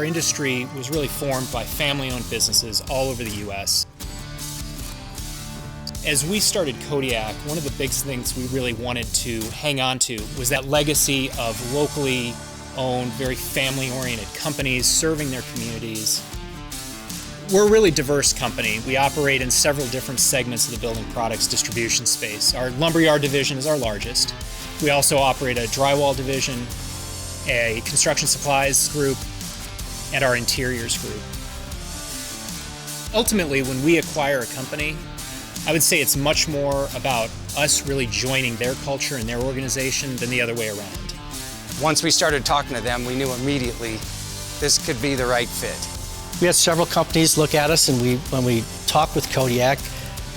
our industry was really formed by family-owned businesses all over the U.S. As we started Kodiak, one of the big things we really wanted to hang on to was that legacy of locally owned, very family-oriented companies serving their communities. We're a really diverse company. We operate in several different segments of the building products distribution space. Our lumberyard division is our largest. We also operate a drywall division, a construction supplies group, and our interiors group. Ultimately, when we acquire a company, I would say it's much more about us really joining their culture and their organization than the other way around. Once we started talking to them, we knew immediately this could be the right fit. We had several companies look at us, and when we talked with Kodiak,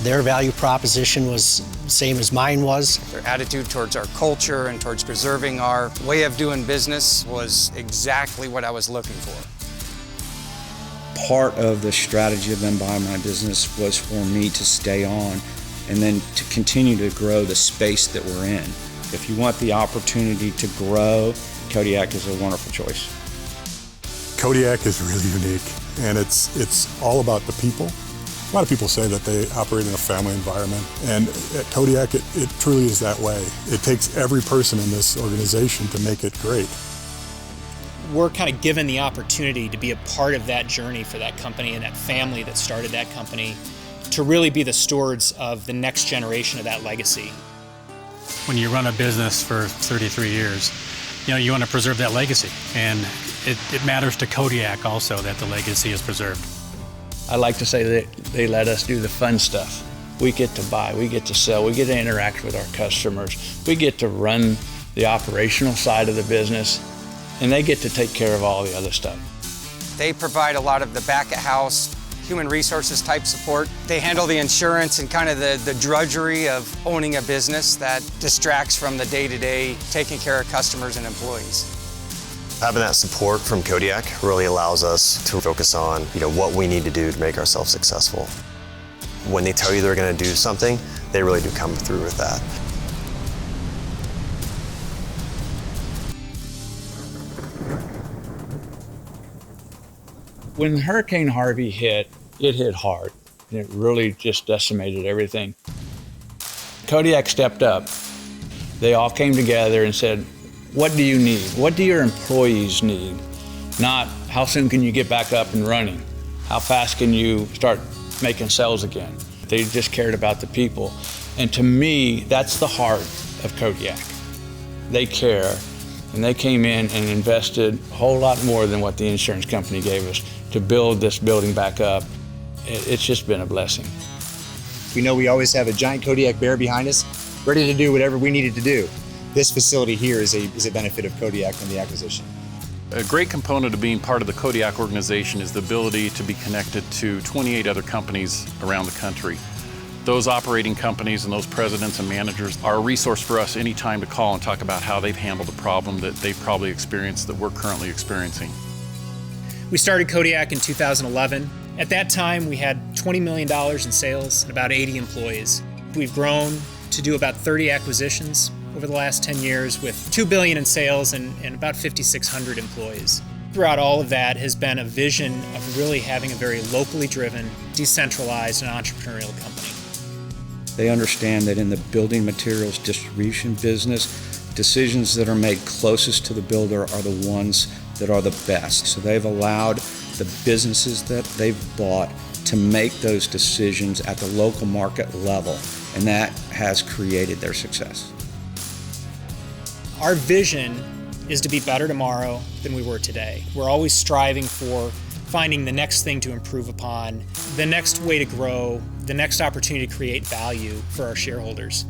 their value proposition was the same as mine was. Their attitude towards our culture and towards preserving our way of doing business was exactly what I was looking for. Part of the strategy of them buying my business was for me to stay on and then to continue to grow the space that we're in. If you want the opportunity to grow, Kodiak is a wonderful choice. Kodiak is really unique, and it's all about the people. A lot of people say that they operate in a family environment, and at Kodiak it truly is that way. It takes every person in this organization to make it great. We're kind of given the opportunity to be a part of that journey for that company and that family that started that company, to really be the stewards of the next generation of that legacy. When you run a business for 33 years, you want to preserve that legacy, and it matters to Kodiak also that the legacy is preserved. I like to say that they let us do the fun stuff. We get to buy, we get to sell, we get to interact with our customers, we get to run the operational side of the business, and they get to take care of all the other stuff. They provide a lot of the back-of-house, human resources type support. They handle the insurance and kind of the drudgery of owning a business that distracts from the day-to-day taking care of customers and employees. Having that support from Kodiak really allows us to focus on what we need to do to make ourselves successful. When they tell you they're going to do something, they really do come through with that. When Hurricane Harvey hit, it hit hard. It really just decimated everything. Kodiak stepped up. They all came together and said, what do you need? What do your employees need? Not how soon can you get back up and running? How fast can you start making sales again? They just cared about the people. And to me, that's the heart of Kodiak. They care, and they came in and invested a whole lot more than what the insurance company gave us to build this building back up. It's just been a blessing. We know we always have a giant Kodiak bear behind us, ready to do whatever we needed to do. This facility here is a benefit of Kodiak from the acquisition. A great component of being part of the Kodiak organization is the ability to be connected to 28 other companies around the country. Those operating companies and those presidents and managers are a resource for us anytime to call and talk about how they've handled a problem that they've probably experienced that we're currently experiencing. We started Kodiak in 2011. At that time, we had $20 million in sales and about 80 employees. We've grown to do about 30 acquisitions over the last 10 years with $2 billion in sales and about 5,600 employees. Throughout all of that has been a vision of really having a very locally driven, decentralized, and entrepreneurial company. They understand that in the building materials distribution business, decisions that are made closest to the builder are the ones that are the best. So they've allowed the businesses that they've bought to make those decisions at the local market level, and that has created their success. Our vision is to be better tomorrow than we were today. We're always striving for finding the next thing to improve upon, the next way to grow, the next opportunity to create value for our shareholders.